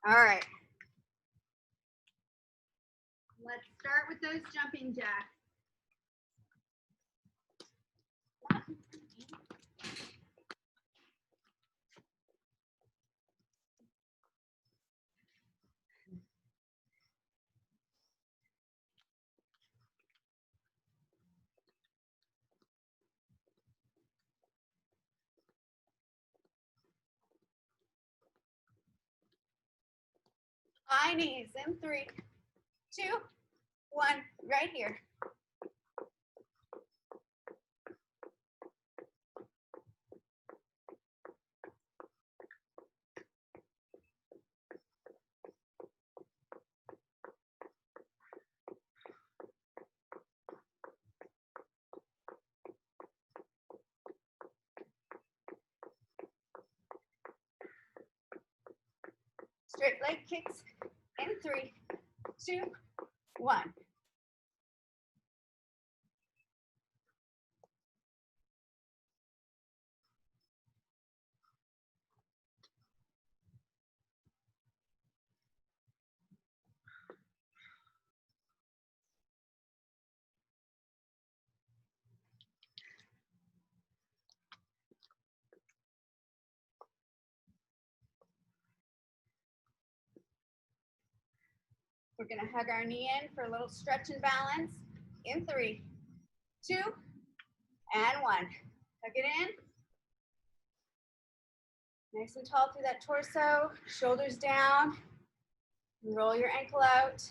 All right. Let's start with those jumping jacks. High knees in 3, 2, 1, right here. Straight leg kicks in 3, 2, 1. We're going to hug our knee in for a little stretch and balance in 3, 2, and 1. Hug it in. Nice and tall through that torso, shoulders down. Roll your ankle out.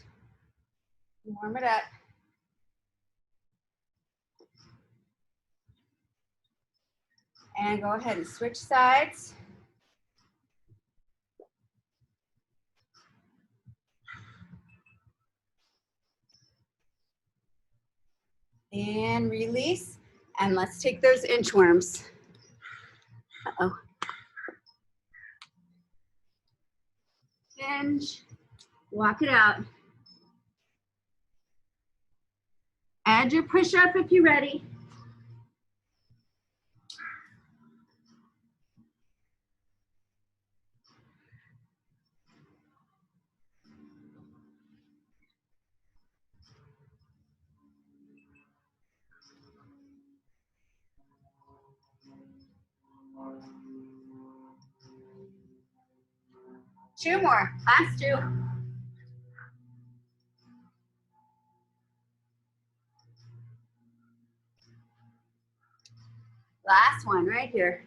Warm it up. And go ahead and switch sides. And release. And let's take those inchworms. Uh-oh. Hinge. Walk it out. Add your push-up if you're ready. Two more, last 2. Last one right here.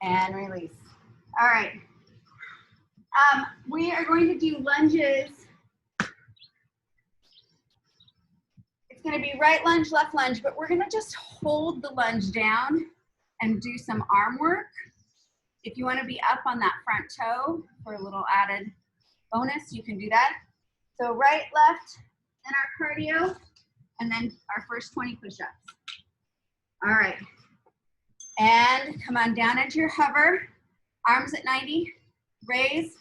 And release. All right. We are going to do lunges. It's going to be right lunge, left lunge, but we're going to just hold the lunge down and do some arm work. If you want to be up on that front toe for a little added bonus, you can do that. So right, left, and our cardio, and then our first 20 push-ups. All right. And come on down into your hover. Arms at 90. Raise,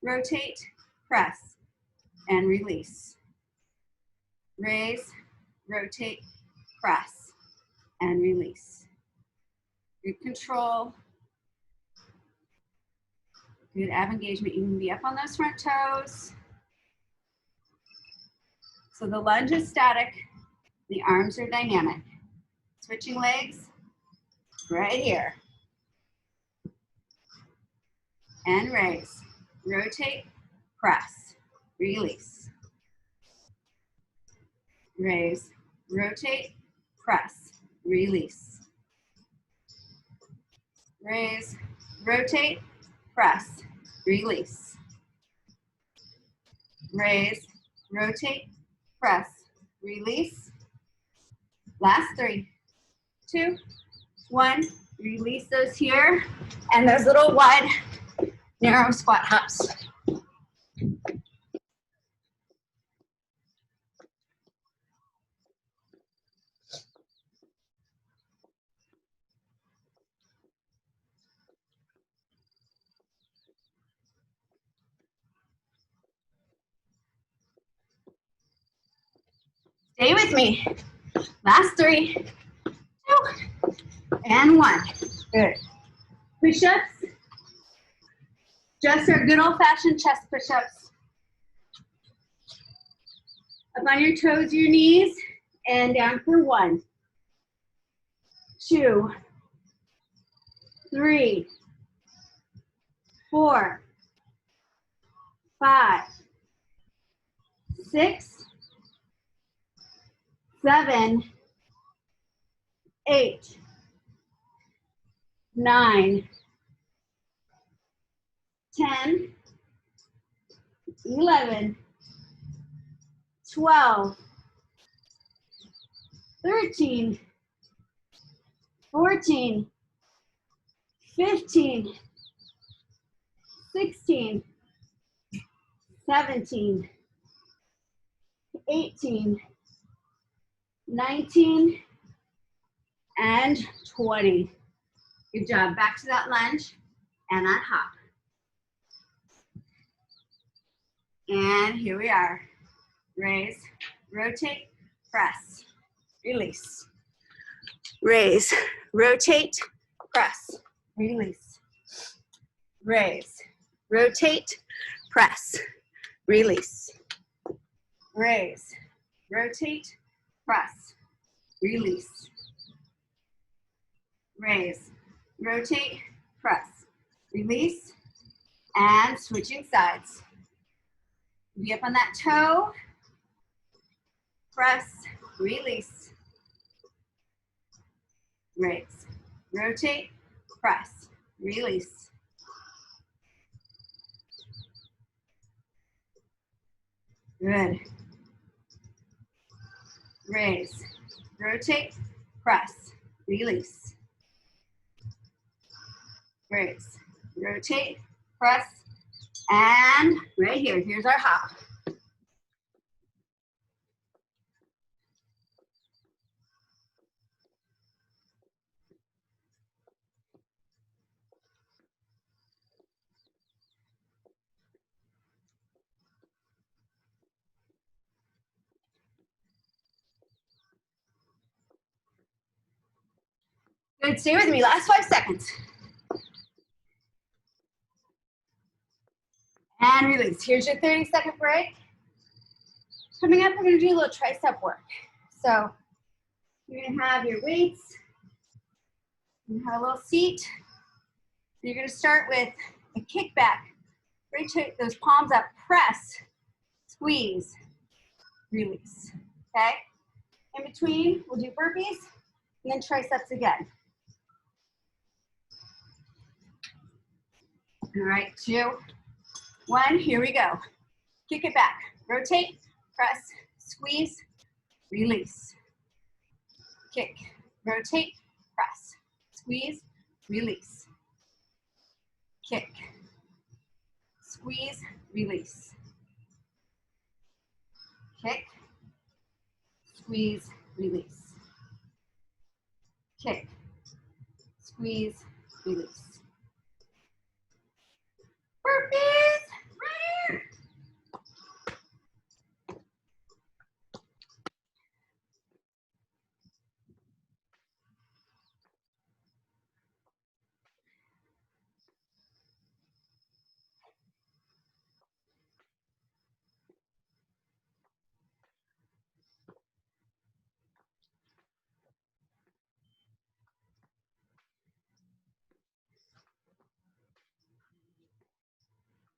rotate, press, and release. Raise, rotate, press, and release. Good control. Good ab engagement. You can be up on those front toes. So the lunge is static. The arms are dynamic. Switching legs right here. And raise, rotate, press, release. Raise, rotate, press, release. Raise, rotate, press, release. Raise, rotate, press, release. Last 3, 2, 1. Release those here and those little wide, narrow squat hops. Stay with me. Last 3, 2, And one. Good. Push-ups. Just our good old-fashioned chest push-ups. Up on your toes, your knees, and down for 1, 2, 3, 4, 5, 6, 7, 8, 9, 10, 11, 12, 13, 14, 15, 16, 17, 18, 19, and 20. Good job. Back to that lunge and that hop. And here we are. Raise, rotate, press, release. Raise, rotate, press, release. Raise, rotate, press, release. Raise, rotate, press, release. Raise, rotate, press, release, and switching sides. Be up on that toe, press, release. Raise, rotate, press, release. Good. Raise, rotate, press, release. Raise, rotate, press, and right here, here's our hop. Good, stay with me, last 5 seconds. And release. Here's your 30-second break. Coming up, we're gonna do a little tricep work. So you're gonna have your weights, you have a little seat. You're gonna start with a kickback. Rotate those palms up, press, squeeze, release, okay? In between, we'll do burpees and then triceps again. All right, 2, 1, here we go. Kick it back, rotate, press, squeeze, release. Kick, rotate, press, squeeze, release. Kick, squeeze, release. Kick, squeeze, release. Kick, squeeze, release. Burpees, right here.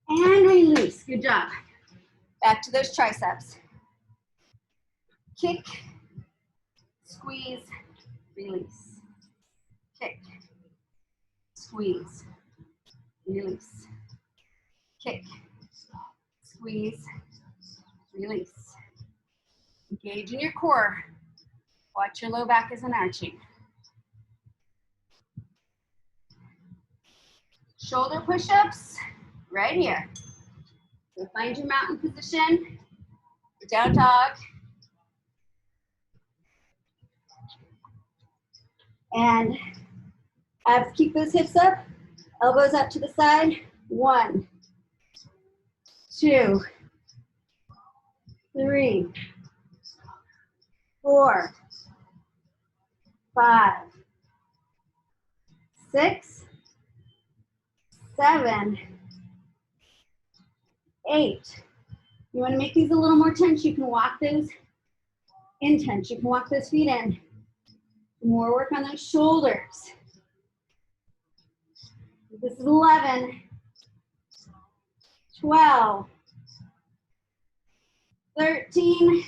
And release, good job. Back to those triceps. Kick, squeeze, release. Kick, squeeze, release. Kick, squeeze, release. Engage in your core. Watch your low back isn't arching. Shoulder push-ups, right here. So find your mountain position, down dog. And keep those hips up, elbows up to the side. 1, 2, 3, 4, 5, 6, 7, 8. You want to make these a little more tense, you can walk those in tense. You can walk those feet in. More work on those shoulders. This is 11, 12, 13,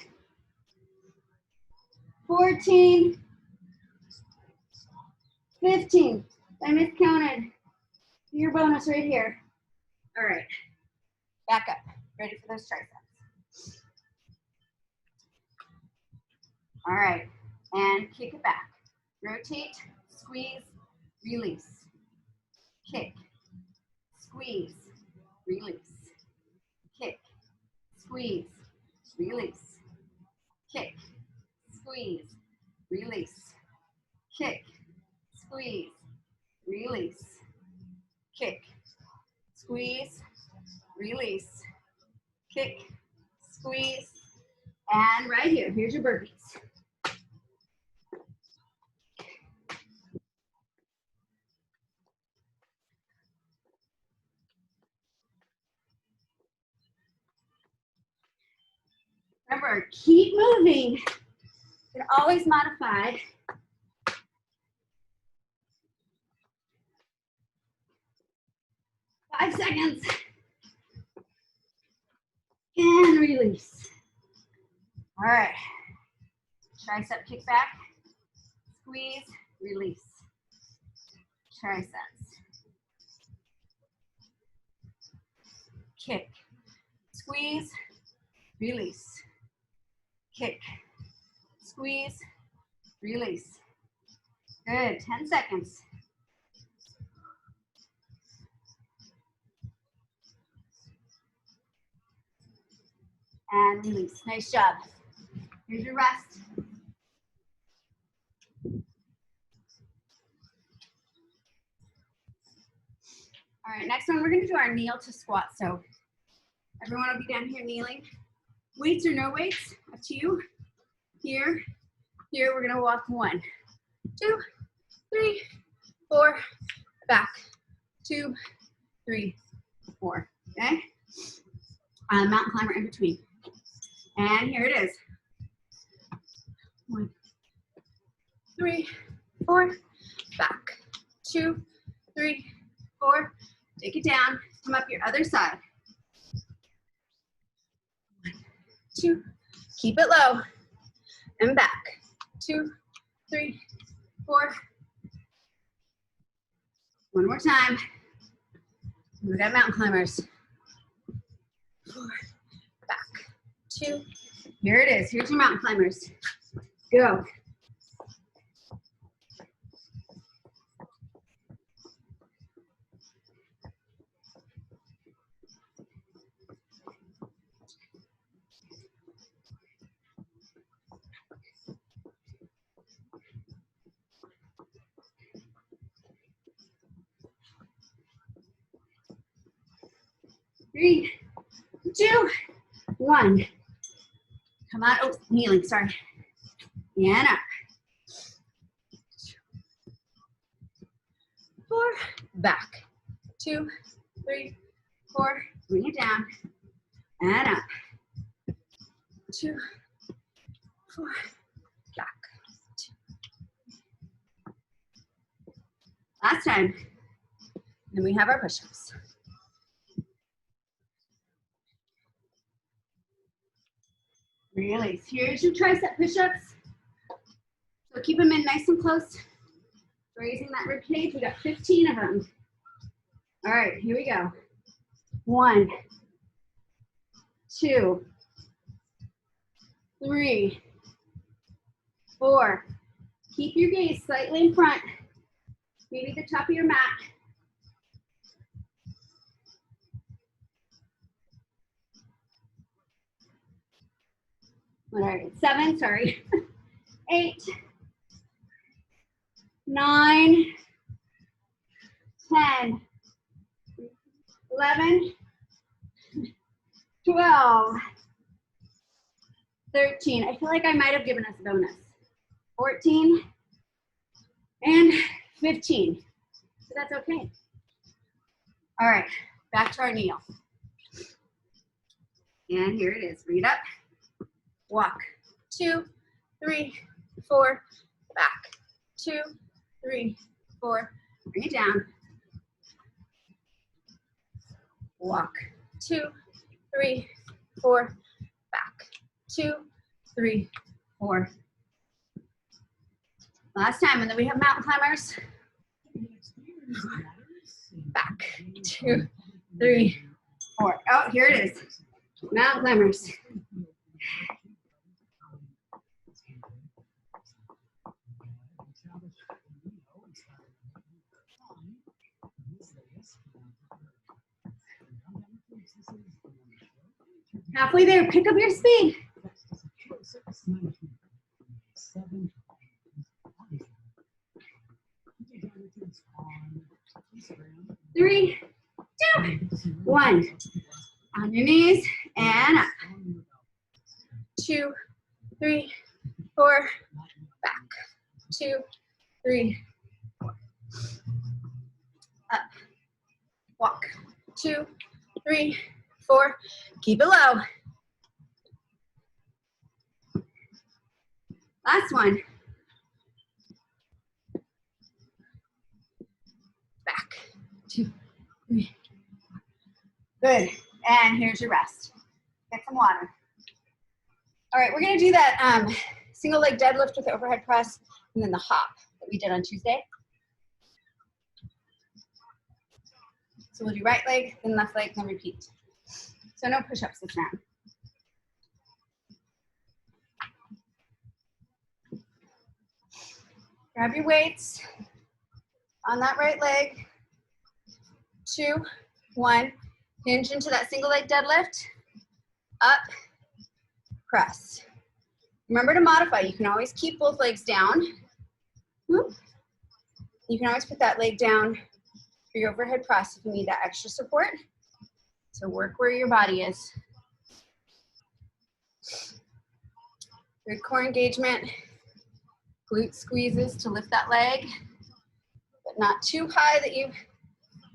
14, 15. I miscounted. Your bonus right here. All right. Back up. Ready for those triceps. All right. And kick it back. Rotate, squeeze, release. Kick, squeeze, release. Kick, squeeze, release. Kick, squeeze, release. Kick, squeeze, release. Kick, squeeze, release. Kick, squeeze, and right here, here's your burpees. Remember, keep moving. You can always modify. Five seconds. And release. All right. Tricep kick back. Squeeze, release. Triceps. Kick. Squeeze, release. Kick. Squeeze, release. Good. 10 seconds. And release. Nice job. Here's your rest. All right, next one, we're gonna do our kneel to squat. So everyone will be down here kneeling. Weights or no weights, up to you. Here, here, we're gonna walk 1, 2, 3, 4, back, 2, 3, 4, okay? Mountain climber in between. And here it is. 1, 3, 4, back, 2, 3, 4, take it down, come up your other side. 1, 2, keep it low, and back, 2, 3, 4. One more time. We got mountain climbers. 4, back, 2. Here it is, here's your mountain climbers. Go. Three, 2, 1. Come on, oh, kneeling, sorry. And up. 4, back. 2, 3, 4, bring it down. And up. 2, 4, back. 2. Last time. Then we have our push-ups. Release. Here's your tricep push-ups. So keep them in nice and close. Raising that rib cage. We got 15 of them. All right, here we go. 1, 2, 3, 4. Keep your gaze slightly in front. Maybe the top of your mat. All right, 7, sorry. 8, 9, 10, 11, 12, 13. I feel like I might have given us a bonus. 14 and 15. that's okay. All right, back to our kneel. And here it is. Bring it up. Walk. 2, 3, 4. Back. 2, 3, 4. Bring it down. Walk. 2, 3, 4. Back. 2, 3, 4. Last time, and then we have mountain climbers. Back. 2, 3, 4. Oh, here it is. Mountain climbers. Halfway there, pick up your speed. 3, 2, 1. On your knees and up. 2, 3, 4. Back. 2, 3, 4. Up. Walk. 2, 3, 4. Keep it low. Last one. Back. 2, 3. Good. And here's your rest. Get some water. All right, we're going to do that single leg deadlift with the overhead press and then the hop that we did on Tuesday. So we'll do right leg, then left leg, then repeat. So no push-ups this round. Grab your weights on that right leg. 2, 1. Hinge into that single leg deadlift. Up, press. Remember to modify. You can always keep both legs down. You can always put that leg down for your overhead press if you need that extra support. So work where your body is. Good core engagement. Glute squeezes to lift that leg, but not too high that you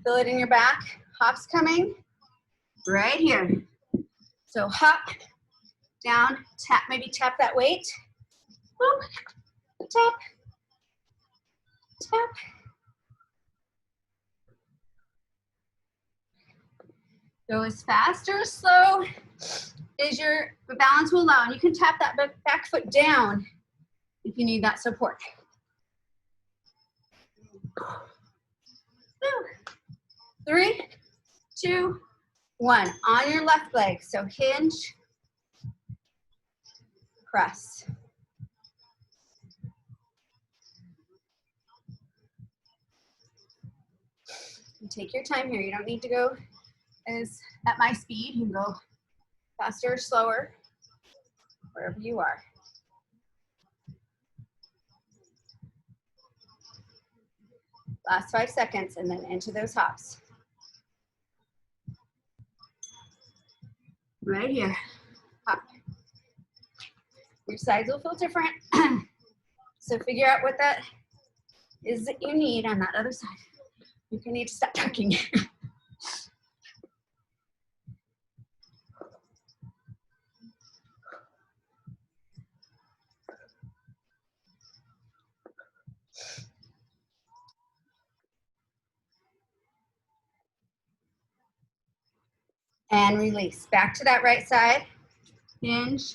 feel it in your back. Hop's coming right here. So hop, down, tap, maybe tap that weight. Boop, tap, tap. Go as fast or as slow as your balance will allow. And you can tap that back foot down if you need that support. 3, 2, 1. On your left leg. So hinge, press. And take your time here. You don't need to go as at my speed. You can go faster or slower, wherever you are. Last 5 seconds, and then into those hops. Right here. Hop. Your sides will feel different. So figure out what that is that you need on that other side. You can need to stop talking. And release. Back to that right side. Hinge.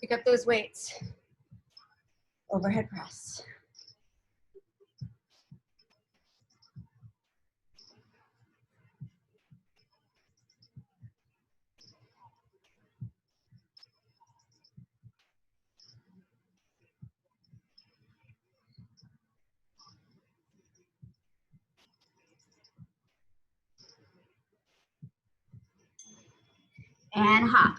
Pick up those weights. Overhead press. And hop.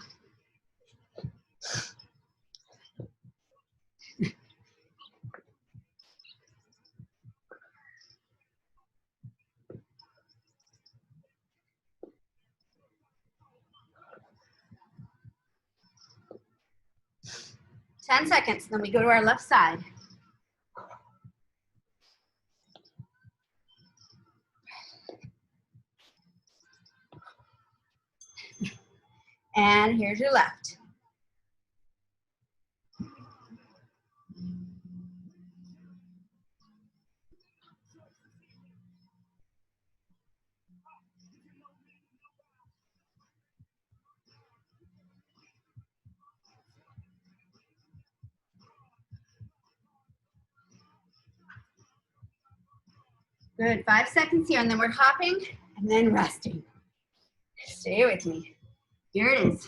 Ten seconds, then we go to our left side. And here's your left. Good, 5 seconds here, and then we're hopping and then resting. Stay with me. Here it is.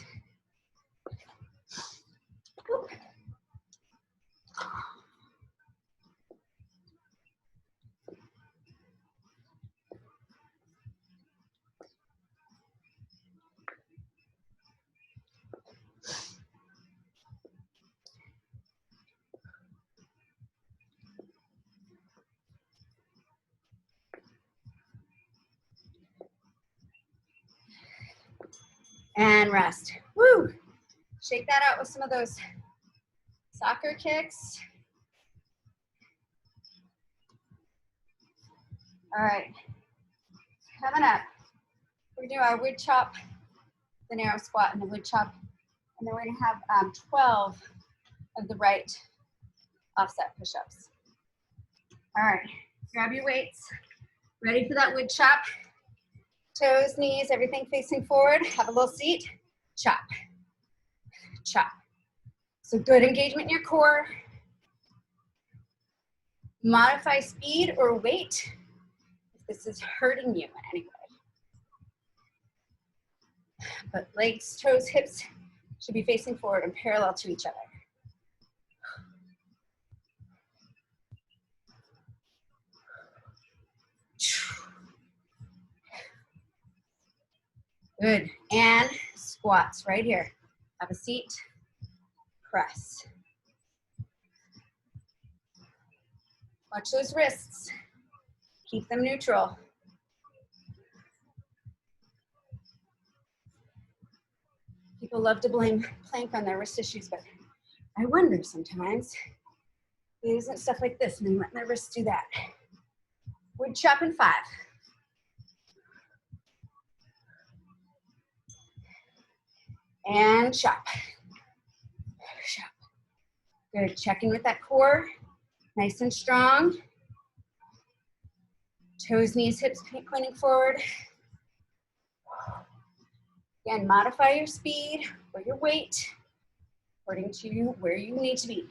And rest. Woo! Shake that out with some of those soccer kicks. All right, coming up, we're gonna do our wood chop, the narrow squat and the wood chop, and then we're gonna have 12 of the right offset push-ups. All right, grab your weights, ready for that wood chop. Toes, knees, everything facing forward. Have a little seat, chop, chop. So good engagement in your core. Modify speed or weight if this is hurting you in any way. But legs, toes, hips should be facing forward and parallel to each other. Good, and squats right here. Have a seat, press. Watch those wrists. Keep them neutral. People love to blame plank on their wrist issues, but I wonder sometimes, isn't stuff like this and then let my wrists do that. Wood chop in 5. And chop. Chop. Good, check in with that core. Nice and strong. Toes, knees, hips pointing forward. Again, modify your speed or your weight according to where you need to be.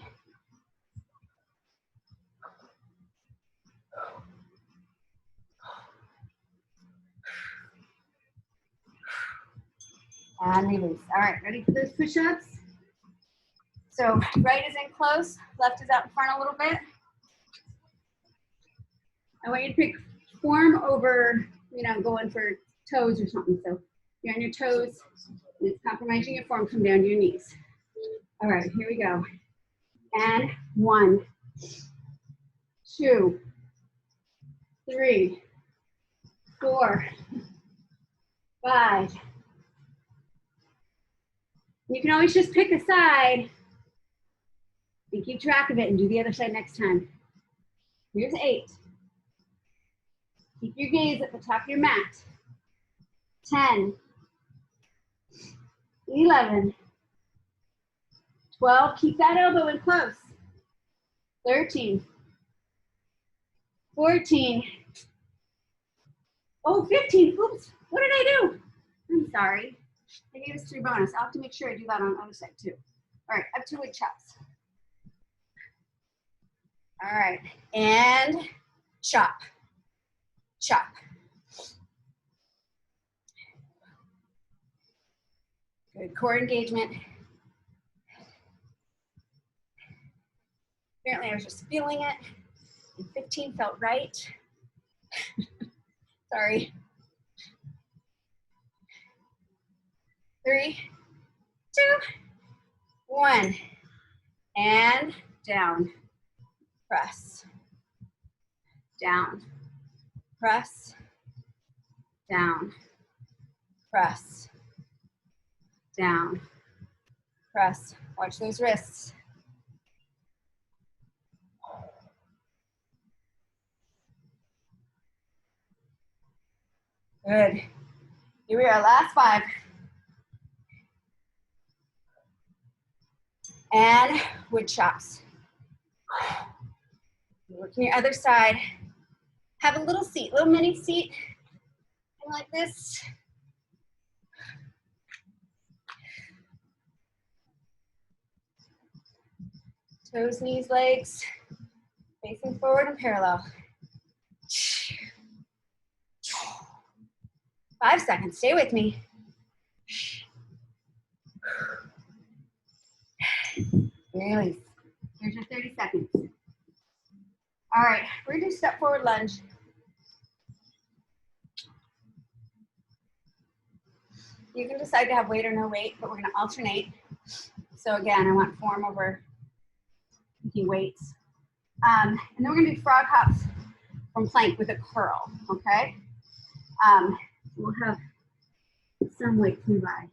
And release. All right, ready for those push-ups? So right is in close, left is out in front a little bit. I want you to pick form over, going for toes or something. So you're on your toes, and it's compromising your form, come down to your knees. All right, here we go. And 1, 2, 3, 4, 5. You can always just pick a side and keep track of it and do the other side next time. Here's 8. Keep your gaze at the top of your mat. 10, 11, 12, keep that elbow in close. 13, 14, oh, 15, oops, what did I do? I'm sorry, I gave us 3 bonus. I'll have to make sure I do that on the other side too. All right, up to wood chops. All right, and chop, chop. Good core engagement. Apparently I was just feeling it, and 15 felt right. Sorry. 3, 2, 1, and down, press, down, press, down, press, down, press. Watch those wrists. Good. Here we are, last 5. And wood chops. Working your other side. Have a little seat, little mini seat, and like this. Toes, knees, legs, facing forward and parallel. 5 seconds, stay with me. Release. Here's your 30 seconds. All right, we're gonna do step forward lunge. You can decide to have weight or no weight, but we're gonna alternate. So again, I want form over weights. And then we're gonna do frog hops from plank with a curl, okay? We'll have some weight nearby.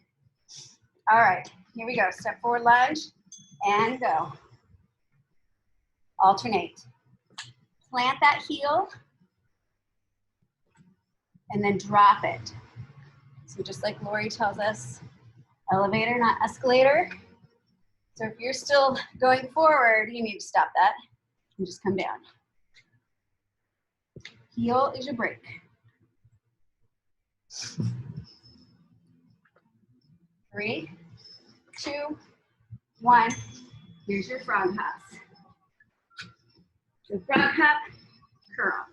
All right, here we go. Step forward lunge and go. Alternate. Plant that heel and then drop it. So just like Lori tells us, elevator, not escalator. So if you're still going forward, you need to stop that and just come down. Heel is your break. 3, 2, 1. Here's your frog hops. So frog hop, curl.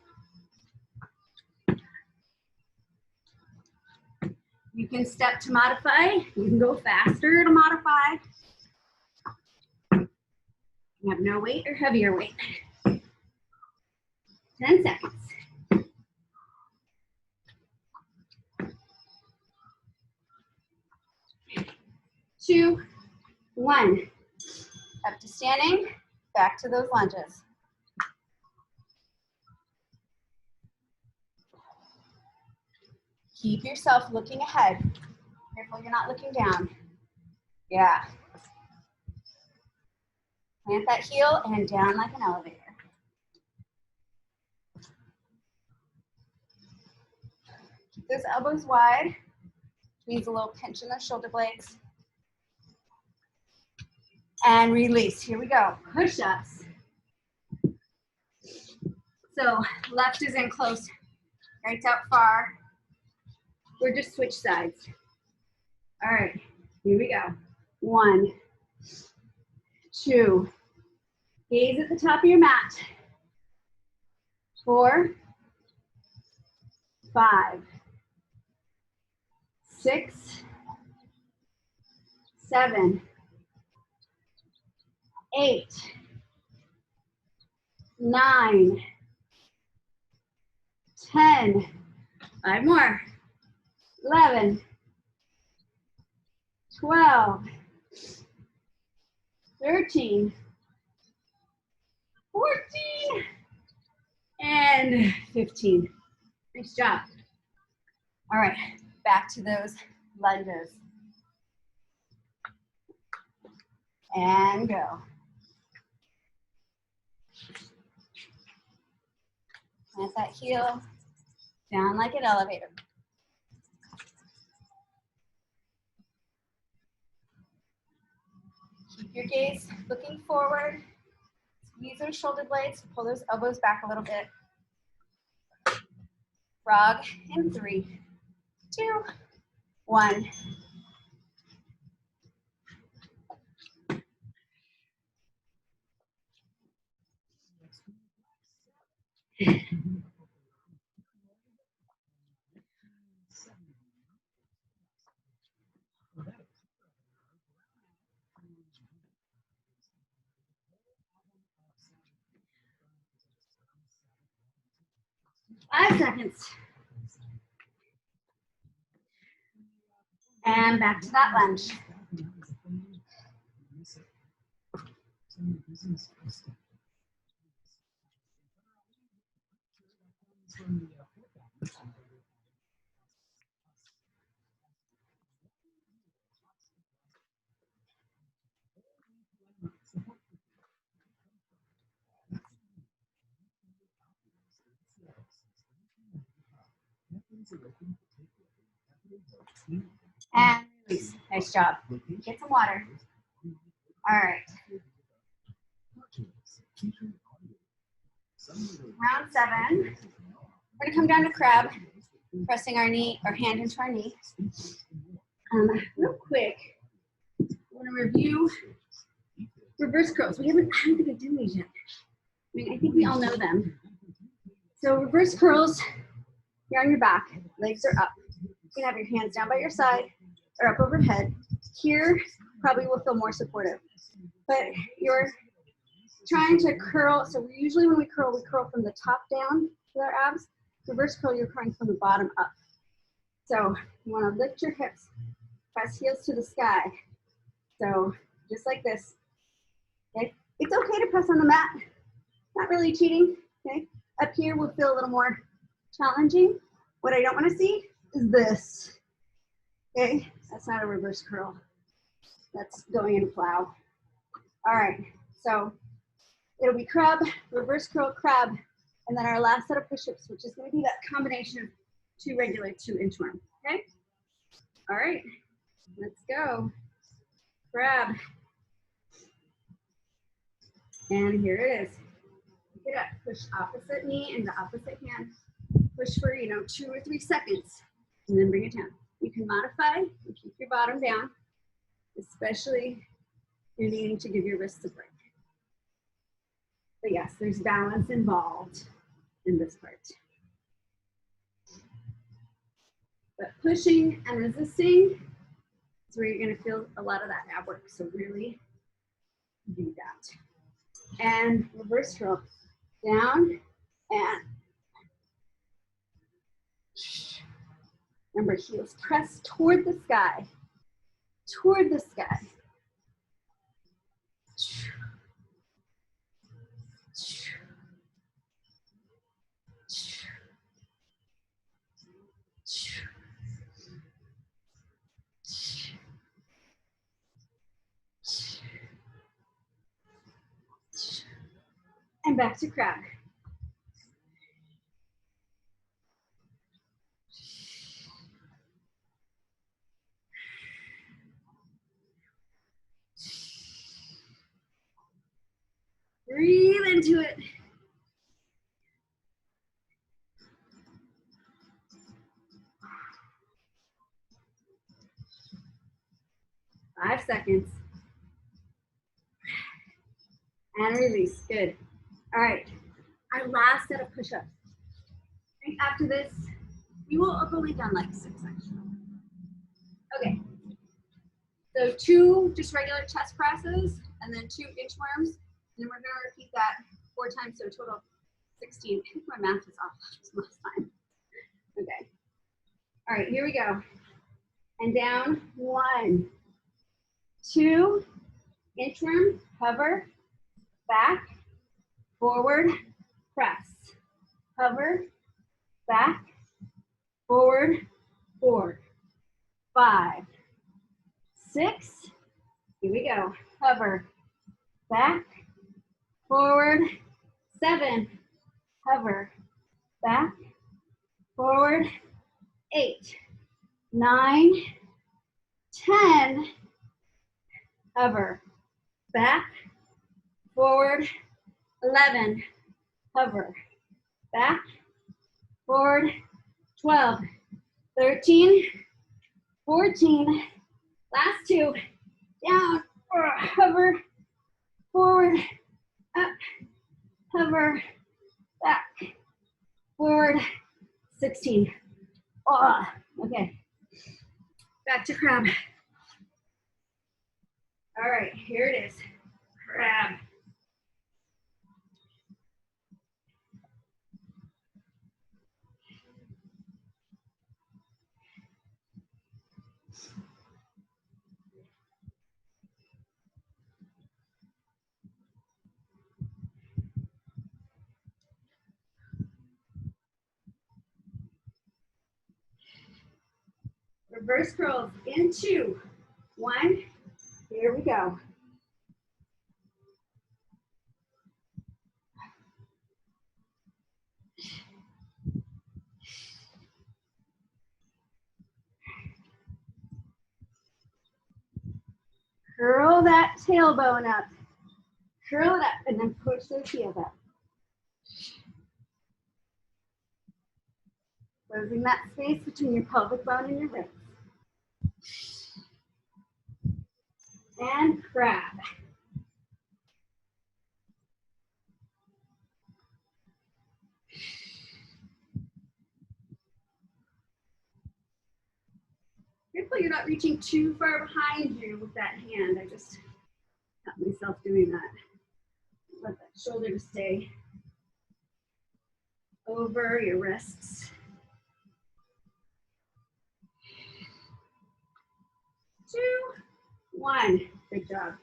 You can step to modify. You can go faster to modify. You have no weight or heavier weight. 10 seconds. 2, 1. Up to standing, back to those lunges. Keep yourself looking ahead. Careful you're not looking down. Yeah. Plant that heel and down like an elevator. Keep those elbows wide, which means a little pinch in those shoulder blades. And release. Here we go. Push-ups. So left is in close, right's out far. We're just switch sides. All right, here we go. 1, 2. Gaze at the top of your mat. 4, 5, 6, 7, 8, 9, 10. 5 more. 11, 12, 13, 14, and 15. Nice job. All right, back to those lunges. And go. Plant that heel down like an elevator. Keep your gaze looking forward. Squeeze those shoulder blades, pull those elbows back a little bit. Frog in 3, 2, 1. Five seconds. And back to that lunge. And release. Nice job. Get some water. All right. Round 7. We're gonna come down to crab, pressing our knee, our hand into our knee. Real quick, I want to review reverse curls. I don't think I did these yet. I mean, I think we all know them. So reverse curls, you're on your back, legs are up. You can have your hands down by your side or up overhead. Here, probably will feel more supportive. But you're trying to curl, so usually when we curl from the top down with our abs. Reverse curl, you're curling from the bottom up. So you want to lift your hips, press heels to the sky. So just like this. Okay? It's okay to press on the mat. Not really cheating. Okay? Up here will feel a little more challenging. What I don't want to see is this. Okay? That's not a reverse curl. That's going in a plow. All right. So it'll be crab, reverse curl, crab, and then our last set of push-ups, which is going to be that combination of 2 regular, 2 inchworm. Okay? All right. Let's go. Grab. And here it is. Pick it up. Push opposite knee into opposite hand. Push for, 2 or 3 seconds, and then bring it down. You can modify and keep your bottom down, especially if you're needing to give your wrists a break. But yes, there's balance involved in this part. But pushing and resisting is where you're going to feel a lot of that ab work. So really do that. And reverse curl. Down and remember, heels press toward the sky. Toward the sky. And back to crab. Breathe into it. Five seconds. And release. Good. All right. Our last set of push-ups. After this, we will have only done like 6 actually. Okay. So 2 just regular chest presses, and then 2 inchworms. And then we're going to repeat that 4 times, so a total of 16. I think my math is off last time. Okay. All right, here we go. And down, 1, 2, inchworm, hover, back, forward, press, hover, back, forward, 4, 5, 6, here we go, hover, back, forward, 7, hover, back, forward, 8, 9, 10, hover, back, forward, 11, hover, back, forward, 12, 13, 14, last 2, down, hover, forward, up, hover, back, forward, 16. Oh, okay. Back to crab. All right, here it is. Crab. Reverse curls in 2, 1, here we go. Curl that that tailbone up. Curl it up and then push those heels up. Closing that space between your pelvic bone and your ribs. And crab. Careful you're not reaching too far behind you with that hand. I just got myself doing that. Let that shoulder to stay over your wrists. 2, 1. Good job.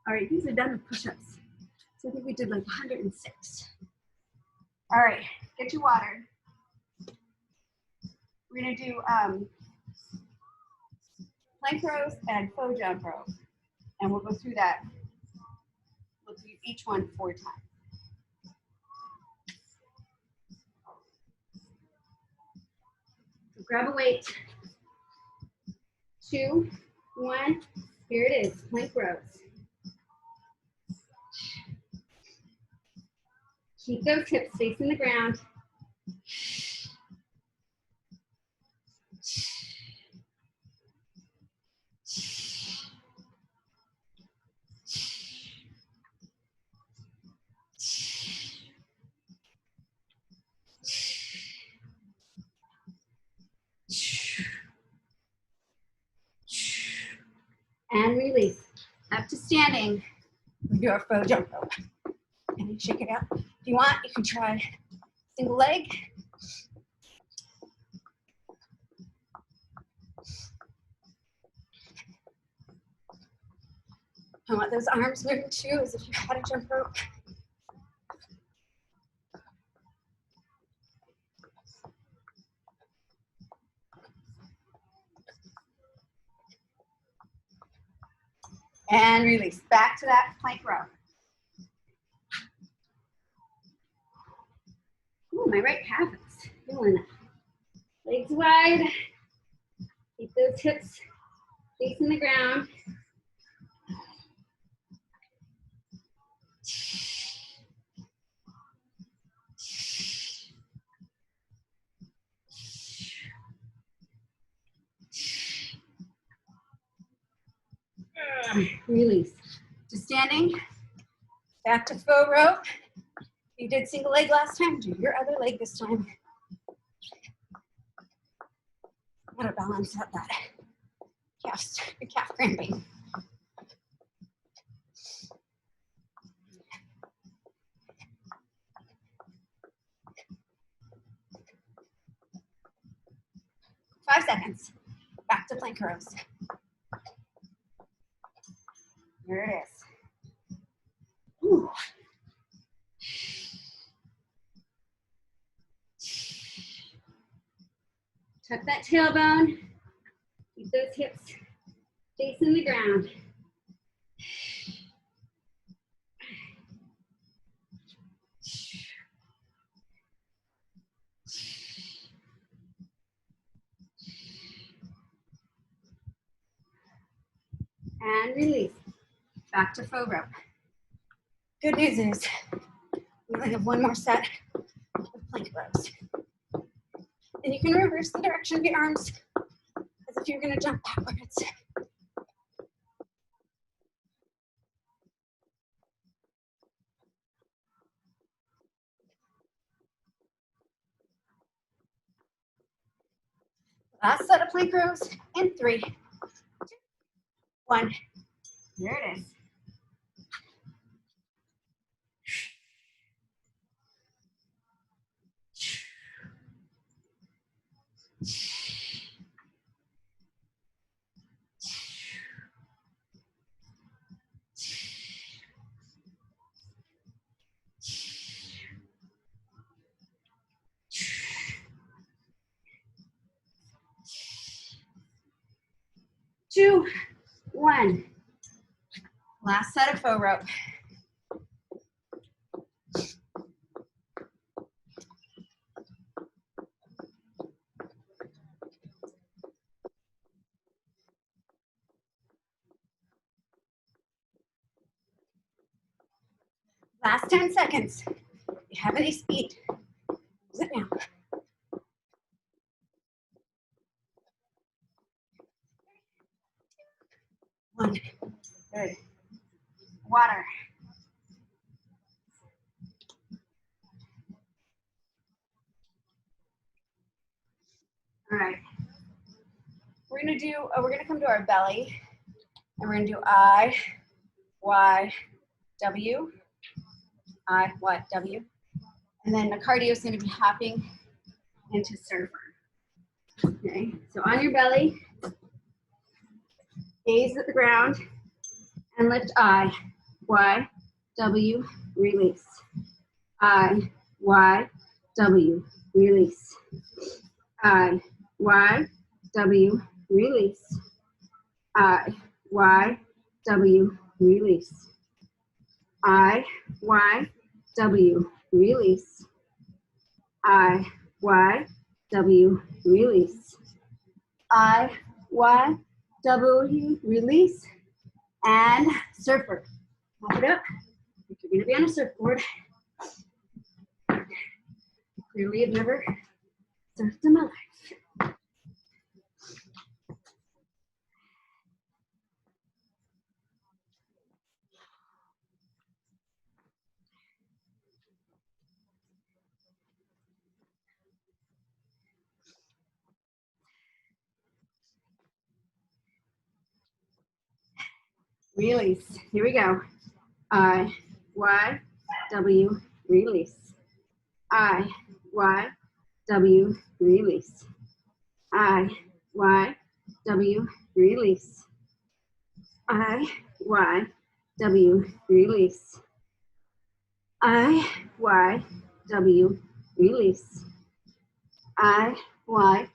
All right, these are done with push-ups. So I think we did like 106. All right, get your water. We're gonna do plank rows and faux jump row. And we'll go through that. We'll do each one 4 times. So grab a weight. 2, 1. Here it is, plank rows. Keep those hips facing the ground. And release. Up to standing. We do our faux jump rope. And then shake it out. If you want, you can try single leg. I want those arms moving too, as if you had a jump rope. And release. Back to that plank row. Ooh, my right calf is feeling that. Legs wide. Keep those hips facing the ground. Release. To standing. Back to faux rope. You did single leg last time, do your other leg this time. Gotta balance out that calf cramping. Five seconds. Back to plank rows. There it is. Ooh. Tuck that tailbone. Keep those hips facing the ground. And release. Back to faux rope. Good news is we only have one more set of plank rows. And you can reverse the direction of your arms as if you're going to jump backwards. Last set of plank rows in 3, 2, 1. There it is. Two, 1. Last set of faux rope. Last 10 seconds. If you have any speed, use it now. One. Good. Water. All right. We're gonna come to our belly, and we're gonna do I, Y, W, I, Y, W. And then the cardio is gonna be hopping into surfer. Okay, so on your belly, gaze at the ground, and lift I, Y, W, release. I, Y, W, release. I, Y, W, release. I, Y, W, release. I, Y, W, release. I, Y, W, release. I, Y, W, release. And surfer. Pop it up. If you're going to be on a surfboard, clearly I've never surfed in my life. Release. Here we go. I, Y, W, release. I, Y, W, release. I, Y, W, release. I, Y, W, release. I, Y, W, release. I, Y,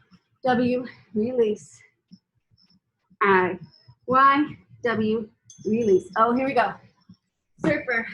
W, release. I, Y, W, release. Oh, here we go. Surfer.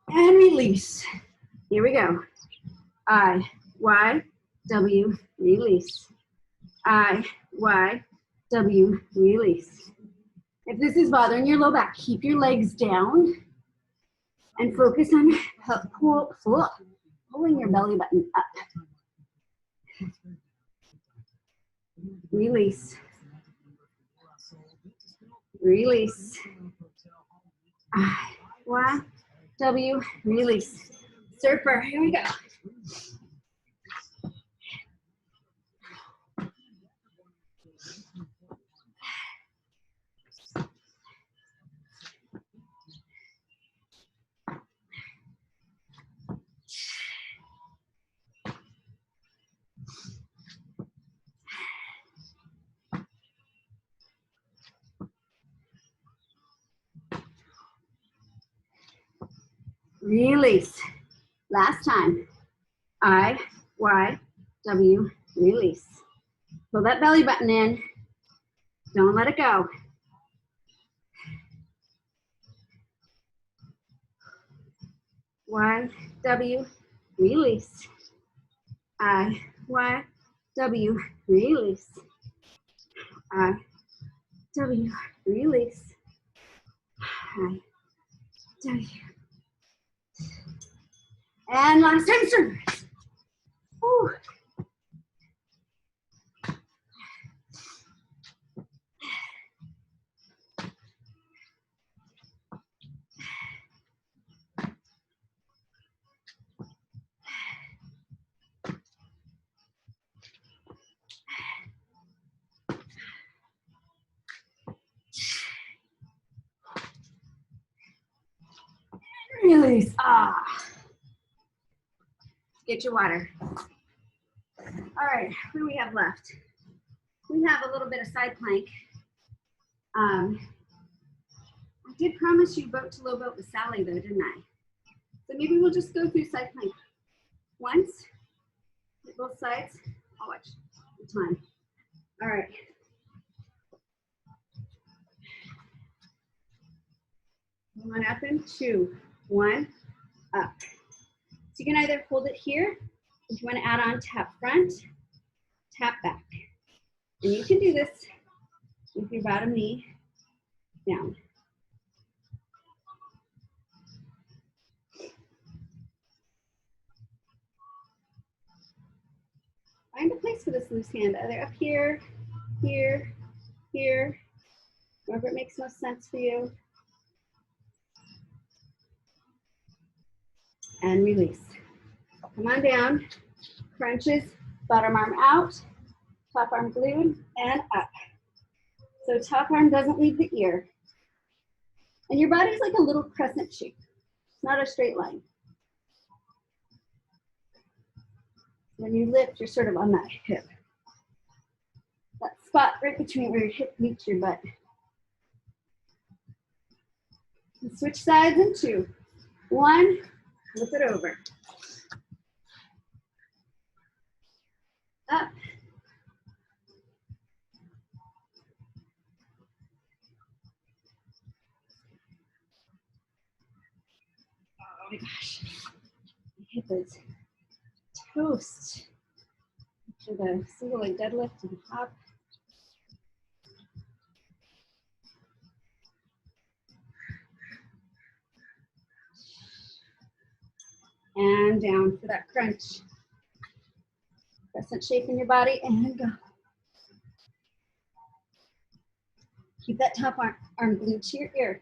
And release. Here we go. I, Y, W, release. I, Y, W, release. If this is bothering your low back, keep your legs down and focus on pulling your belly button up. Release. Release. I, Y, W, release. Surfer, here we go. Release. Last time. I, Y, W, release. Pull that belly button in. Don't let it go. Y, W, release. I, Y, W, release. I, W, release. I, W. And last time, surfers. Woo. Release. Ah. Get your water. All right, what do we have left? We have a little bit of side plank. I did promise you boat to low boat with Sally though, didn't I? So maybe we'll just go through side plank once. Both sides. I'll watch the time. All right. Come on up in 2, 1, up. So you can either hold it here, if you want to add on, tap front, tap back. And you can do this with your bottom knee down. Find a place for this loose hand, either up here, here, here, wherever it makes most sense for you. And release. Come on down, crunches, bottom arm out, top arm glued, and up. So top arm doesn't leave the ear. And your body's like a little crescent shape. It's not a straight line. When you lift, you're sort of on that hip. That spot right between where your hip meets your butt. And switch sides in 2, 1, flip it over. Up. Oh my gosh. My hip is toast. To the single leg deadlift and hop. And down for that crunch. Crescent shape in your body and go. Keep that top arm glued to your ear.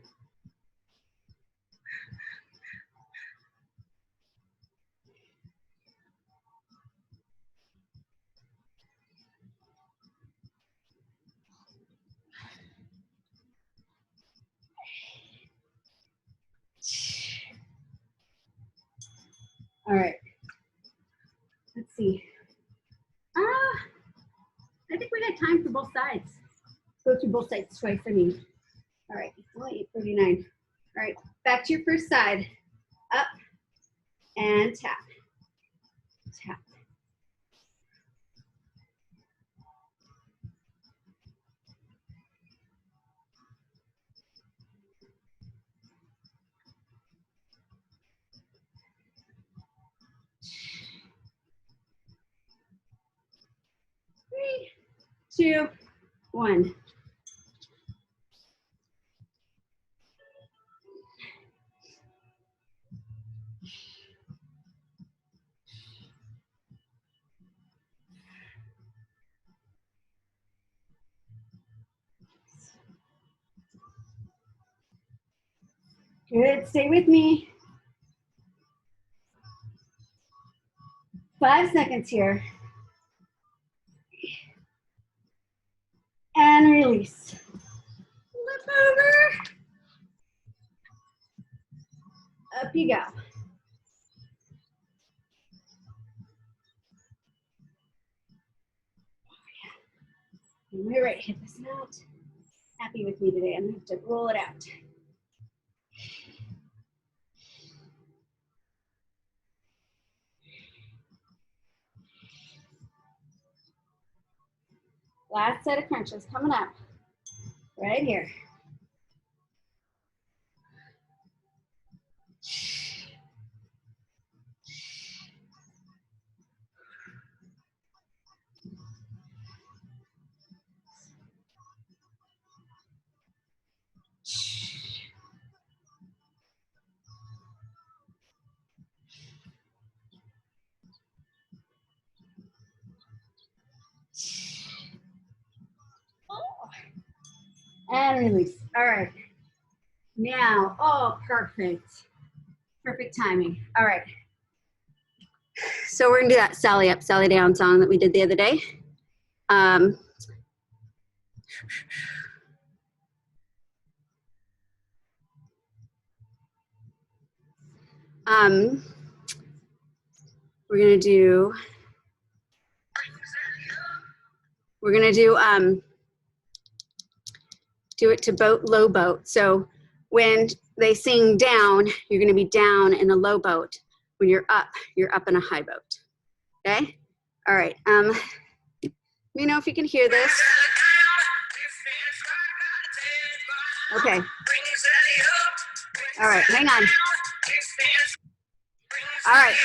All right. Let's see. I think we got time for both sides. Go through both sides twice, I mean. All right, it's only 8:39. All right, back to your first side. Up and tap. Tap. Three, 2, 1. Good, stay with me. 5 seconds here. And release. Flip over. Up you go. And my right hip is not happy with me today. I'm gonna have to roll it out. Last set of crunches coming up. Right here. And release. All right. Now, oh, perfect. Perfect timing. All right. So we're gonna do that Sally Up, Sally Down song that we did the other day. We're gonna do do it to boat, low boat. So when they sing down, you're gonna be down in a low boat. When you're up in a high boat, okay? All right. Let me know if you can hear this. Okay. All right, hang on. All right.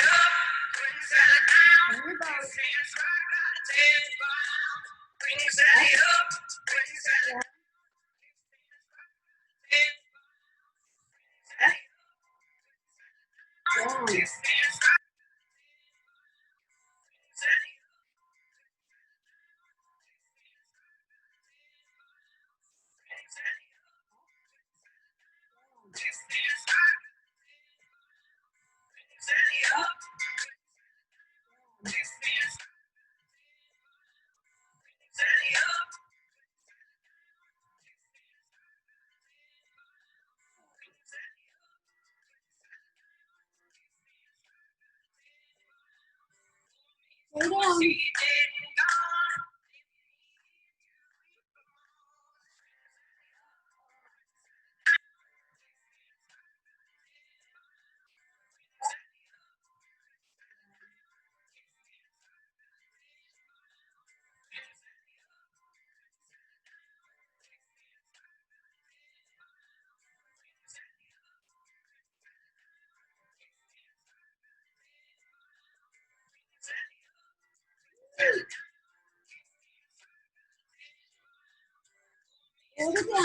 Here we go.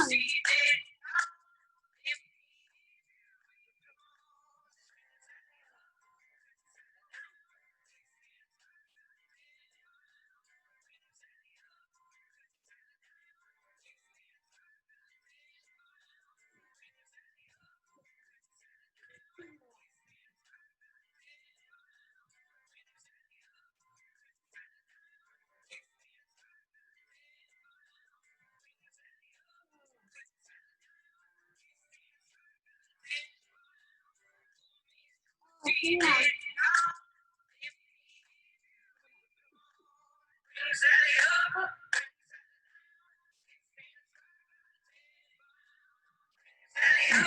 Yeah. Stay down.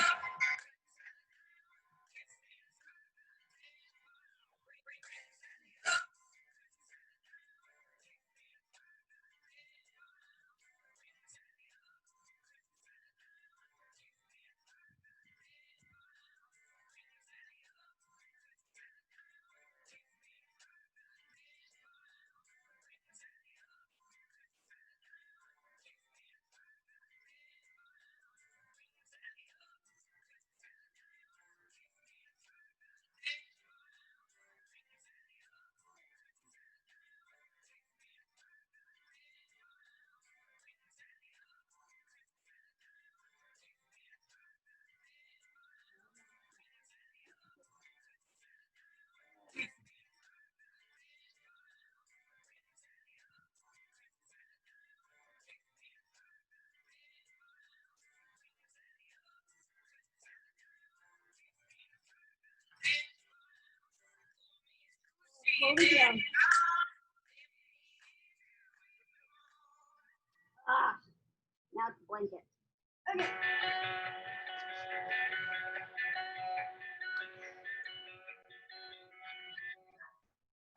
Hold it down. Okay. Hold it down. Ah, now it's a blanket. Okay.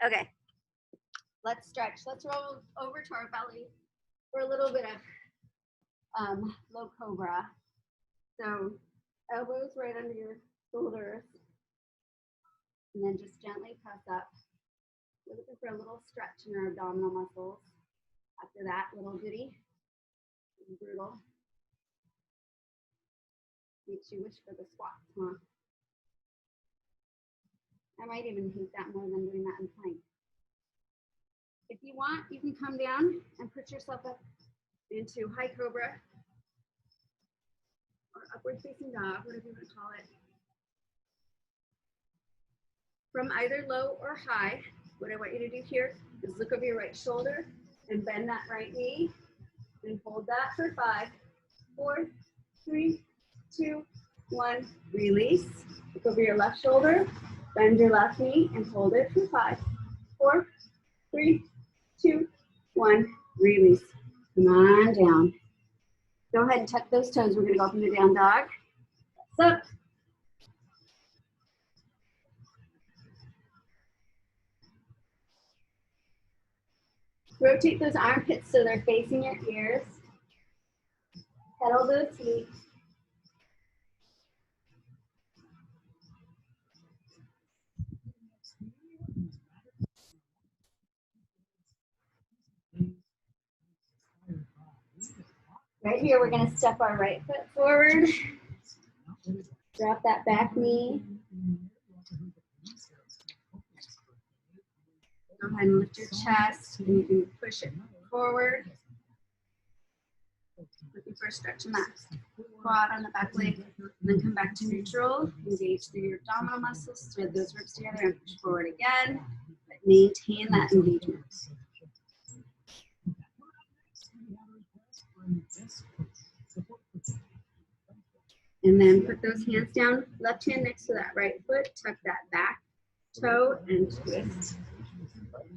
Okay. Let's stretch. Let's roll over to our belly for a little bit of low cobra. So elbows right under your shoulders. And then just gently press up. We're looking for a little stretch in our abdominal muscles. After that, little goodie. Brutal. Makes you wish for the squats, huh? I might even hate that more than doing that in plank. If you want, you can come down and put yourself up into high cobra or upward facing dog, whatever you want to call it. From either low or high, what I want you to do here is look over your right shoulder and bend that right knee and hold that for 5, 4, 3, 2, 1. Release. Look over your left shoulder, bend your left knee and hold it for 5, 4, 3, 2, 1. Release. Come on down. Go ahead and tuck those toes. We're going to go up into down dog. Up. Rotate those armpits so they're facing your ears. Pedal those feet. Right here, we're going to step our right foot forward. Drop that back knee. Go ahead and lift your chest, and you can push it forward. Looking for a stretch in that quad on the back leg. And then come back to neutral. Engage through your abdominal muscles. Thread those ribs together and push forward again. But maintain that engagement. And then put those hands down. Left hand next to that right foot. Tuck that back toe and twist.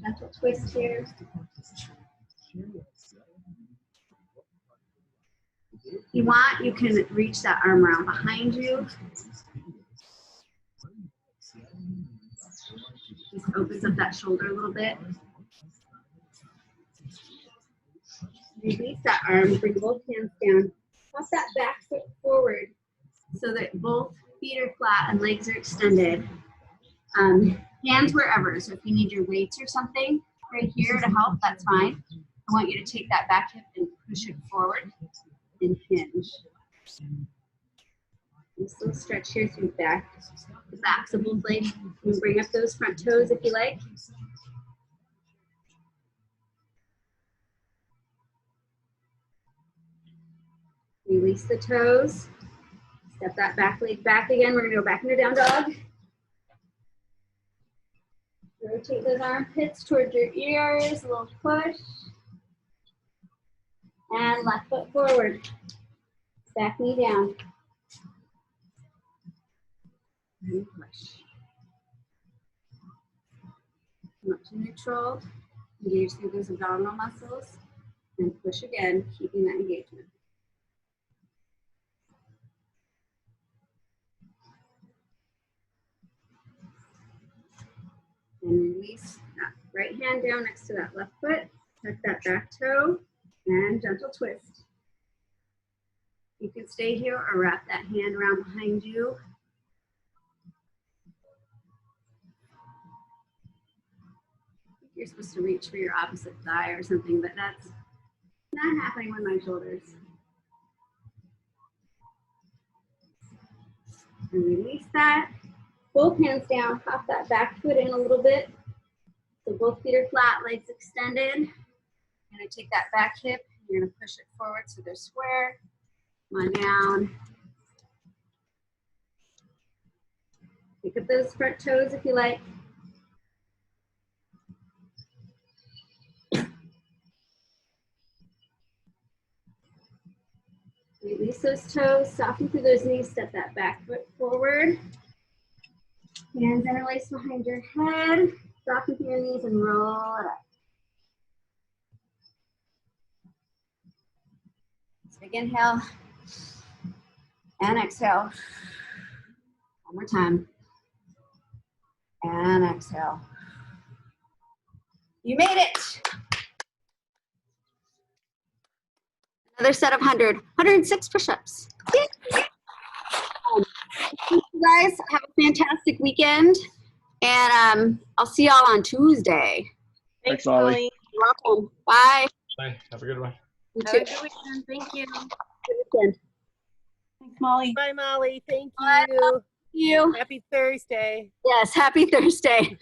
Gentle twist here. If you want, you can reach that arm around behind you. Just opens up that shoulder a little bit. Release that arm, bring both hands down. Pop that back foot forward so that both feet are flat and legs are extended. Hands wherever, so if you need your weights or something right here to help, that's fine. I want you to take that back hip and push it forward and hinge. This little stretch here through the backs of both legs. You can bring up those front toes if you like. Release the toes. Step that back leg back again. We're gonna go back into down dog. Rotate those armpits towards your ears, a little push. And left foot forward. Back knee down. And push. Come up to neutral. Engage through those abdominal muscles. And push again, keeping that engagement. And release that right hand down next to that left foot. Tuck that back toe and gentle twist. You can stay here or wrap that hand around behind you. You're supposed to reach for your opposite thigh or something, but that's not happening with my shoulders. And release that. Both hands down, pop that back foot in a little bit. So both feet are flat, legs extended. You're gonna take that back hip, you're gonna push it forward so they're square. Come on down. Pick up those front toes if you like. Release those toes, soften through those knees, step that back foot forward. Hands interlace behind your head. Soften through your knees and roll it up. Big inhale. And exhale. One more time. And exhale. You made it. Another set of 106 push-ups. You guys have a fantastic weekend, and I'll see y'all on Tuesday. Thanks, Molly. You're welcome. Bye. Bye. Have a good one. You Have a too. good weekend. Thank you. Good weekend. Thanks, Molly. Bye, Molly. Thank Bye. you. Thank you. Happy Thursday. Yes, happy Thursday.